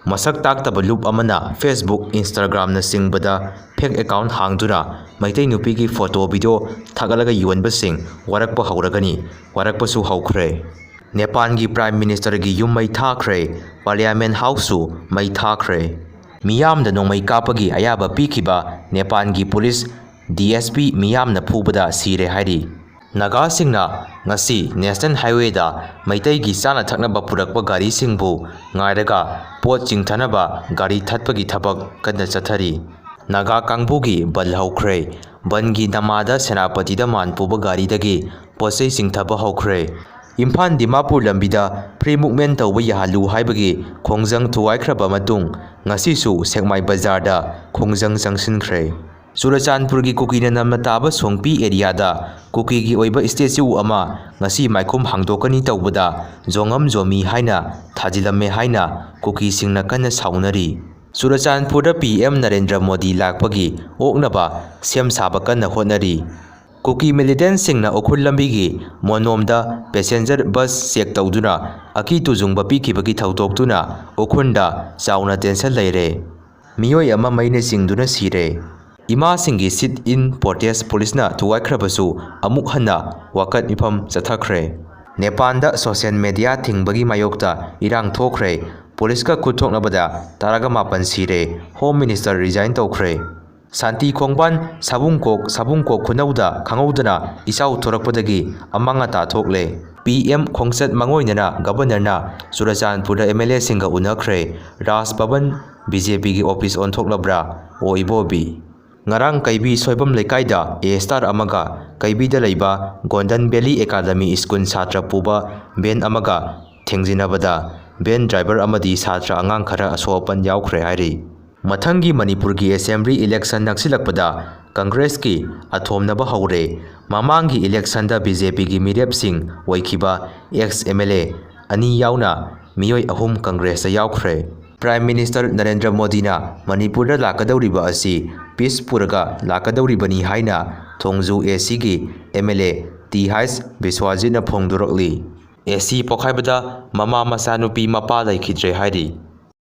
ꯃꯁꯛ ꯇꯥꯛꯇꯕ ꯂꯨꯞ ꯑꯃꯅ ꯐꯦꯁꯕꯨꯛ, ꯏꯟꯁꯇꯥꯒ꯭ꯔꯥꯝꯅꯆꯤꯡꯕꯗ ꯐꯦꯛ ꯑꯦꯀꯥꯎꯟꯠ ꯍꯥꯡꯗꯨꯅ ꯃꯩꯇꯩ ꯅꯨꯄꯤꯒꯤ ꯐꯣꯇꯣ ꯚꯤꯗꯤꯑꯣ ꯊꯥꯒꯠꯂꯒ ꯌꯣꯟꯕꯁꯤꯡ ꯋꯥꯔꯛꯄ ꯍꯧꯔꯒꯅꯤ, ꯋꯥꯔꯛꯄꯁꯨ ꯍꯧꯈ꯭ꯔꯦ꯫ ꯅꯦꯄꯥꯜꯒꯤ ꯄ꯭ꯔꯥꯏꯝ ꯃꯤꯅꯤꯁꯇꯔꯒꯤ ꯌꯨꯝ ꯃꯩ ꯊꯥꯈ꯭ꯔꯦ, ꯄꯥꯔꯂꯤꯌꯥꯃꯦꯟꯠ ꯍꯥꯎꯁꯁꯨ ꯃꯩ ꯊꯥꯈ꯭ꯔꯦ꯫ ꯃꯤꯌꯥꯝꯗ ꯅꯣꯡꯃꯩ ꯀꯥꯞꯄꯒꯤ ꯑꯌꯥꯕ ꯄꯤꯈꯤꯕ ꯅꯦꯄꯥꯜꯒꯤ ꯄꯨꯂꯤꯁ ꯗꯤ.ꯑꯦꯁ.ꯄꯤ ꯃꯤꯌꯥꯝꯅ ꯐꯨꯕꯗ ꯁꯤꯔꯦ ꯍꯥꯏꯔꯤ꯫ ꯅꯥꯒꯥꯁꯤꯡꯅ ꯉꯁꯤ ꯅꯦꯁꯅꯦꯜ ꯍꯥꯏꯋꯦꯗ ꯃꯩꯇꯩꯒꯤ ꯆꯥꯅ ꯊꯛꯅꯕ ꯄꯨꯔꯛꯄ ꯒꯥꯔꯤꯁꯤꯡꯕꯨ ꯉꯥꯏꯔꯒ ꯄꯣꯠ ꯆꯤꯡꯊꯅꯕ ꯒꯥꯔꯤ ꯊꯠꯄꯒꯤ ꯊꯕꯛ ꯀꯟꯅ ꯆꯠꯊꯔꯤ꯫ ꯅꯥꯒꯥ ꯀꯥꯡꯕꯨꯒꯤ ꯕꯟ ꯍꯧꯈ꯭ꯔꯦ꯫ ꯕꯟꯒꯤ ꯅꯃꯥꯗ ꯁꯦꯅꯥꯄꯇꯤꯗ ꯃꯥꯟ ꯄꯨꯕ ꯒꯥꯔꯤꯗꯒꯤ ꯄꯣꯠꯆꯩ ꯆꯤꯡꯊꯕ ꯍꯧꯈ꯭ꯔꯦ꯫ ꯏꯝꯐꯥꯜ ꯗꯤꯃꯥꯄꯨꯔ ꯂꯝꯕꯤꯗ ꯐ꯭ꯔꯤ ꯃꯨꯚꯃꯦꯟꯠ ꯇꯧꯕ ꯌꯥꯍꯜꯂꯨ ꯍꯥꯏꯕꯒꯤ ꯈꯣꯡꯖꯪ ꯊꯨꯒꯥꯏꯈ꯭ꯔꯕ ꯃꯇꯨꯡ ꯉꯁꯤꯁꯨ ꯁꯦꯛꯃꯥꯏ ꯕꯖꯥꯔꯗ ꯈꯣꯡꯖꯪ ꯆꯪꯁꯤꯟꯈ꯭ꯔꯦ꯫ ꯆꯨꯔꯆꯥꯟꯄꯨꯔꯒꯤ ꯀꯨꯀꯤꯅ ꯅꯝꯅ ꯇꯥꯕ ꯁꯣꯡꯄꯤ ꯑꯦꯔꯤꯌꯥꯗ ꯀꯨꯀꯤꯒꯤ ꯑꯣꯏꯕ ꯁ꯭ꯇꯦꯆꯨ ꯑꯃ ꯉꯁꯤ ꯃꯥꯏꯈꯨꯝ ꯍꯥꯡꯗꯣꯛꯀꯅꯤ ꯇꯧꯕꯗ ꯖꯣꯉꯝ ꯖꯣꯃꯤ ꯍꯥꯏꯅ ꯊꯥꯖꯤꯜꯂꯝꯃꯦ ꯍꯥꯏꯅ ꯀꯨꯀꯤꯁꯤꯡꯅ ꯀꯟꯅ ꯁꯥꯎꯅꯔꯤ꯫ ꯆꯨꯔꯆꯥꯟꯄꯨꯔꯗ ꯄꯤ.ꯑꯦꯝ. ꯅꯔꯦꯟꯗ꯭ꯔ ꯃꯣꯗꯤ ꯂꯥꯛꯄꯒꯤ ꯑꯣꯛꯅꯕ ꯁꯦꯝ ꯁꯥꯕ ꯀꯟꯅ ꯍꯣꯠꯅꯔꯤ꯫ ꯀꯨꯀꯤ ꯃꯤꯂꯤꯇꯦꯟꯠꯁꯤꯡꯅ ꯎꯈ꯭ꯔꯨꯜ ꯂꯝꯕꯤꯒꯤ ꯃꯣꯅꯣꯝꯗ ꯄꯦꯁꯦꯟꯖꯔ ꯕꯁ ꯆꯦꯛ ꯇꯧꯗꯨꯅ ꯑꯀꯤ ꯇꯨꯖꯨꯡꯕ ꯄꯤꯈꯤꯕꯒꯤ ꯊꯧꯗꯣꯛꯇꯨꯅ ꯎꯈ꯭ꯔꯨꯜꯗ ꯆꯥꯎꯅ ꯇꯦꯟꯁꯟ ꯂꯩꯔꯦ꯫ ꯃꯤꯑꯣꯏ ꯑꯃ ꯃꯩꯅ ꯆꯤꯡꯗꯨꯅ ꯁꯤꯔꯦ꯫ ꯏꯃꯥꯁꯤꯡꯒꯤ ꯁꯤꯠ-ꯏꯟ ꯄ꯭ꯔꯣꯇꯦꯁꯠ ꯄꯨꯂꯤꯁꯅ ꯊꯨꯒꯥꯏꯈ꯭ꯔꯕꯁꯨ ꯑꯃꯨꯛ ꯍꯟꯅ ꯋꯥꯀꯠ ꯃꯤꯐꯝ ꯆꯠꯊꯈ꯭ꯔꯦ꯫ ꯅꯦꯄꯥꯜꯗ ꯁꯣꯁꯤꯌꯦꯜ ꯃꯤꯗꯤꯌꯥ ꯊꯤꯡꯕꯒꯤ ꯃꯥꯌꯣꯛꯇ ꯏꯔꯥꯡ ꯊꯣꯛꯈ꯭ꯔꯦ꯫ ꯄꯨꯂꯤꯁꯀ ꯈꯨꯠ ꯊꯣꯛꯅꯕꯗ ꯇꯔꯥꯒ 7 ꯁꯤꯔꯦ꯫ ꯍꯣꯝ ꯃꯤꯅꯤꯁꯇꯔ ꯔꯤꯖꯥꯏꯟ ꯇꯧꯈ꯭ꯔꯦ꯫ ꯁꯥꯟꯇꯤ ꯈꯣꯡꯕꯥꯟ ꯁꯥꯕꯨꯡꯀꯣꯛ ꯈꯨꯅꯧꯗ ꯈꯪꯍꯧꯗꯅ ꯏꯆꯥꯎ ꯊꯣꯔꯛꯄꯗꯒꯤ ꯑꯃꯥꯡ-ꯑꯇꯥ ꯊꯣꯛꯂꯦ꯫ ꯄꯤ.ꯑꯦꯝ. ꯈꯣꯡꯆꯠ ꯃꯥꯡꯑꯣꯏꯅꯅ ꯒꯕꯔꯅꯔꯅ ꯆꯨꯔꯆꯥꯟꯄꯨꯔꯗ ꯑꯦꯝ.ꯑꯦꯜ.ꯑꯦꯁꯤꯡꯒ ꯎꯅꯈ꯭ꯔꯦ꯫ ꯔꯥꯖ ꯚꯕꯟ ꯕꯤ.ꯖꯦ.ꯄꯤꯒꯤ ꯑꯣꯐꯤꯁ ꯑꯣꯟꯊꯣꯛꯂꯕ꯭ꯔꯥ? ꯑꯣ ꯏꯕꯣꯕꯤ! ꯉꯔꯥꯡ ꯀꯩꯕꯤ ꯁꯣꯏꯕꯝ ꯂꯩꯀꯥꯏꯗ A-ꯁ꯭ꯇꯥꯔ ꯑꯃꯒ ꯀꯩꯕꯤꯗ ꯂꯩꯕ ꯒꯣꯜꯗꯟ ꯚꯦꯂꯤ ꯑꯦꯀꯥꯗꯃꯤ ꯁ꯭ꯀꯨꯜ ꯁꯥꯇ꯭ꯔ ꯄꯨꯕ ꯚꯦꯟ ꯑꯃꯒ ꯊꯦꯡꯖꯤꯟꯅꯕꯗ ꯚꯦꯟ ꯗ꯭ꯔꯥꯏꯚꯔ ꯑꯃꯗꯤ ꯁꯥꯇ꯭ꯔ ꯑꯉꯥꯡ ꯈꯔ ꯑꯁꯣꯛ-ꯑꯄꯟ ꯌꯥꯎꯈ꯭ꯔꯦ ꯍꯥꯏꯔꯤ꯫ ꯃꯊꯪꯒꯤ ꯃꯅꯤꯄꯨꯔꯒꯤ ꯑꯦꯁꯦꯝꯕ꯭ꯂꯤ ꯏꯂꯦꯛꯁꯟ ꯅꯛꯁꯤꯜꯂꯛꯄꯗ ꯀꯪꯒ꯭ꯔꯦꯁꯀꯤ ꯑꯊꯣꯝꯅꯕ ꯍꯧꯔꯦ꯫ ꯃꯃꯥꯡꯒꯤ ꯏꯂꯦꯛꯁꯟꯗ ꯕꯤ.ꯖꯦ.ꯄꯤꯒꯤ ꯃꯤꯔꯦꯞꯁꯤꯡ ꯑꯣꯏꯈꯤꯕ ꯑꯦꯛꯁ-ꯑꯦꯝ.ꯑꯦꯜ.ꯑꯦ. 2 ꯌꯥꯎꯅ ꯃꯤꯑꯣꯏ 3 ꯀꯪꯒ꯭ꯔꯦꯁꯇ ꯌꯥꯎꯈ꯭ꯔꯦ꯫ ꯄ꯭ꯔꯥꯏꯝ ꯃꯤꯅꯤꯁꯇꯔ ꯅꯔꯦꯟꯗ꯭ꯔ ꯃꯣꯗꯤꯅ ꯃꯅꯤꯄꯨꯔꯗ ꯂꯥꯛꯀꯗꯧꯔꯤꯕ ꯑꯁꯤ ꯄꯤꯁ ꯄꯨꯔꯒ ꯂꯥꯛꯀꯗꯧꯔꯤꯕꯅꯤ ꯍꯥꯏꯅ ꯊꯣꯡꯖꯨ ꯑꯦ.ꯁꯤꯒꯤ ꯑꯦꯝ.ꯑꯦꯜ.ꯑꯦ. ꯇꯤ.ꯍꯩꯆ. ꯕꯤꯁ꯭ꯋꯖꯤꯠꯅ ꯐꯣꯡꯗꯣꯔꯛꯂꯤ꯫ ꯑꯦ.ꯁꯤ ꯄꯣꯈꯥꯏꯕꯗ ꯃꯃꯥ ꯃꯆꯥꯅꯨꯄꯤ ꯃꯄꯥ ꯂꯩꯈꯤꯗ꯭ꯔꯦ ꯍꯥꯏꯔꯤ꯫